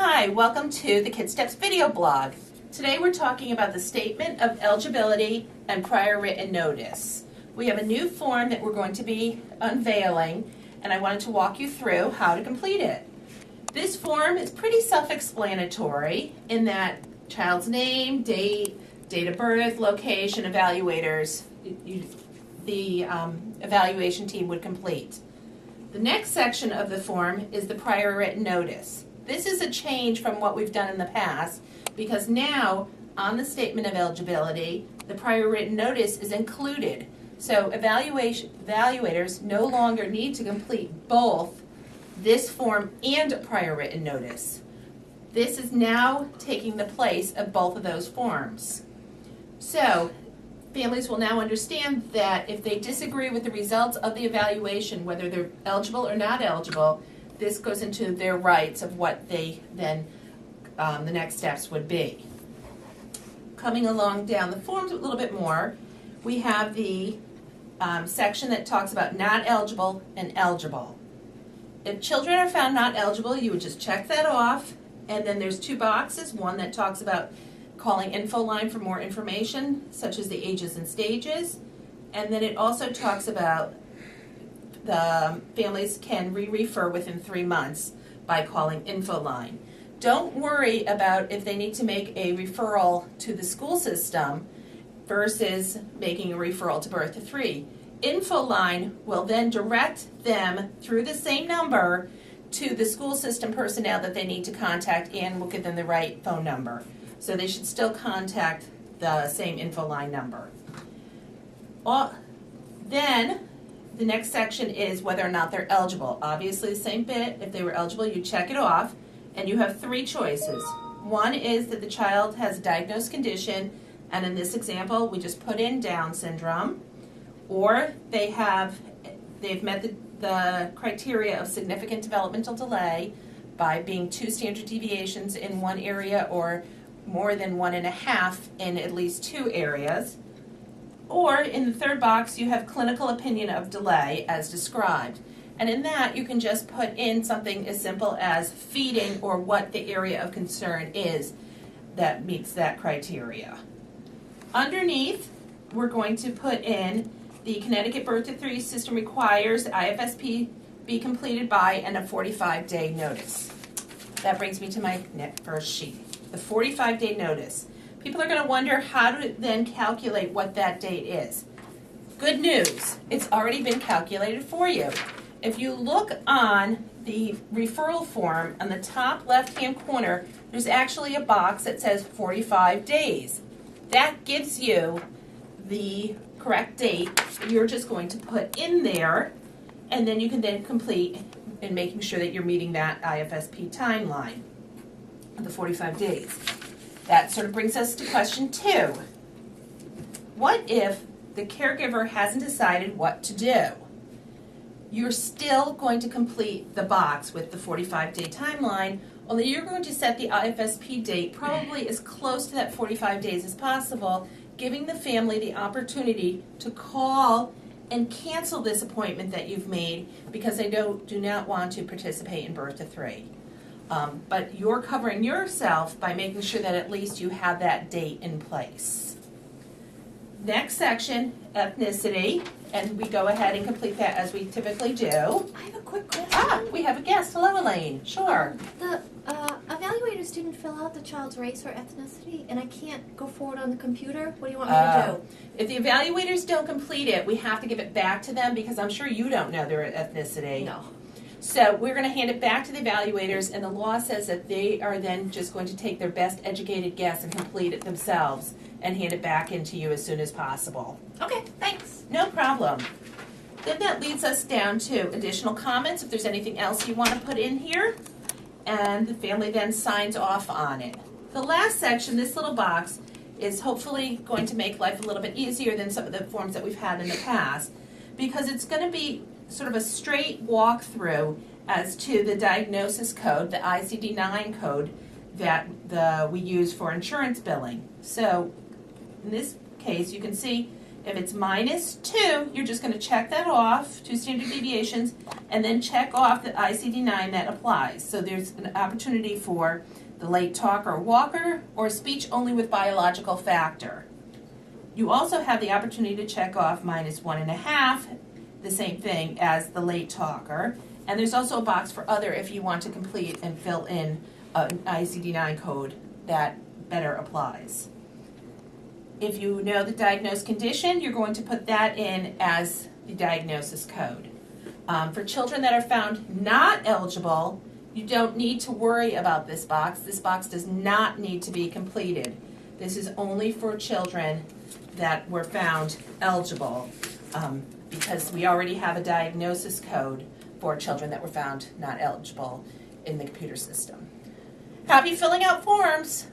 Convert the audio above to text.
Hi, welcome to the Kid Steps video blog. Today we're talking about the statement of eligibility and prior written notice. We have a new form that we're going to be unveiling, and I wanted to walk you through how to complete it. This form is pretty self-explanatory in that child's name, date of birth, location, evaluators, the evaluation team would complete. The next section of the form is the prior written notice. This is a change from what we've done in the past because now on the statement of eligibility, the prior written notice is included. So evaluators no longer need to complete both this form and prior written notice. This is now taking the place of both of those forms. So families will now understand that if they disagree with the results of the evaluation, whether they're eligible or not eligible, this goes into their rights of what they then, the next steps would be. Coming along down the forms a little bit more, we have the section that talks about not eligible and eligible. If children are found not eligible, you would just check that off, and then there's two boxes, one that talks about calling info line for more information, such as the ages and stages, and then it also talks about the families can re-refer within 3 months by calling info line. Don't worry about if they need to make a referral to the school system versus making a referral to birth to 3. Info line will then direct them through the same number to the school system personnel that they need to contact, and will give them the right phone number. So they should still contact the same info line number. Then the next section is whether or not they're eligible. Obviously the same bit. If they were eligible, you check it off, and you have 3 choices. One is that the child has a diagnosed condition, and in this example we just put in Down syndrome, or they've met the criteria of significant developmental delay by being 2 standard deviations in one area or more than 1.5 in at least 2 areas. Or in the third box, you have clinical opinion of delay as described. And in that, you can just put in something as simple as feeding or what the area of concern is that meets that criteria. Underneath, we're going to put in the Connecticut Birth to 3 system requires IFSP be completed by and a 45-day notice. That brings me to my first sheet, the 45-day notice. People are going to wonder how to then calculate what that date is. Good news, it's already been calculated for you. If you look on the referral form on the top left-hand corner, there's actually a box that says 45 days. That gives you the correct date you're just going to put in there, and then you can then complete in making sure that you're meeting that IFSP timeline of the 45 days. That sort of brings us to question 2. What if the caregiver hasn't decided what to do? You're still going to complete the box with the 45-day timeline, only you're going to set the IFSP date probably as close to that 45 days as possible, giving the family the opportunity to call and cancel this appointment that you've made because they do not want to participate in birth to 3. But you're covering yourself by making sure that at least you have that date in place. Next section, ethnicity, and we go ahead and complete that as we typically do. I have a quick question. We have a guest. Hello, Elaine. Sure. The evaluators didn't fill out the child's race or ethnicity, and I can't go forward on the computer. What do you want me to do? If the evaluators don't complete it, we have to give it back to them because I'm sure you don't know their ethnicity. No. So we're going to hand it back to the evaluators, and the law says that they are then just going to take their best educated guess and complete it themselves and hand it back into you as soon as possible. Okay, thanks. No problem. Then that leads us down to additional comments, if there's anything else you want to put in here, and the family then signs off on it. The last section, this little box, is hopefully going to make life a little bit easier than some of the forms that we've had in the past, because it's going to be sort of a straight walkthrough as to the diagnosis code, the ICD-9 code that we use for insurance billing. So in this case, you can see If it's -2, you're just going to check that off, 2 standard deviations, and then check off the ICD-9 that applies. So there's an opportunity for the late talker or walker, or speech only with biological factor. You also have the opportunity to check off -1.5, the same thing as the late talker. And there's also a box for other if you want to complete and fill in an ICD-9 code that better applies. If you know the diagnosed condition, you're going to put that in as the diagnosis code. For children that are found not eligible, you don't need to worry about this box. This box does not need to be completed. This is only for children that were found eligible because we already have a diagnosis code for children that were found not eligible in the computer system. Happy filling out forms.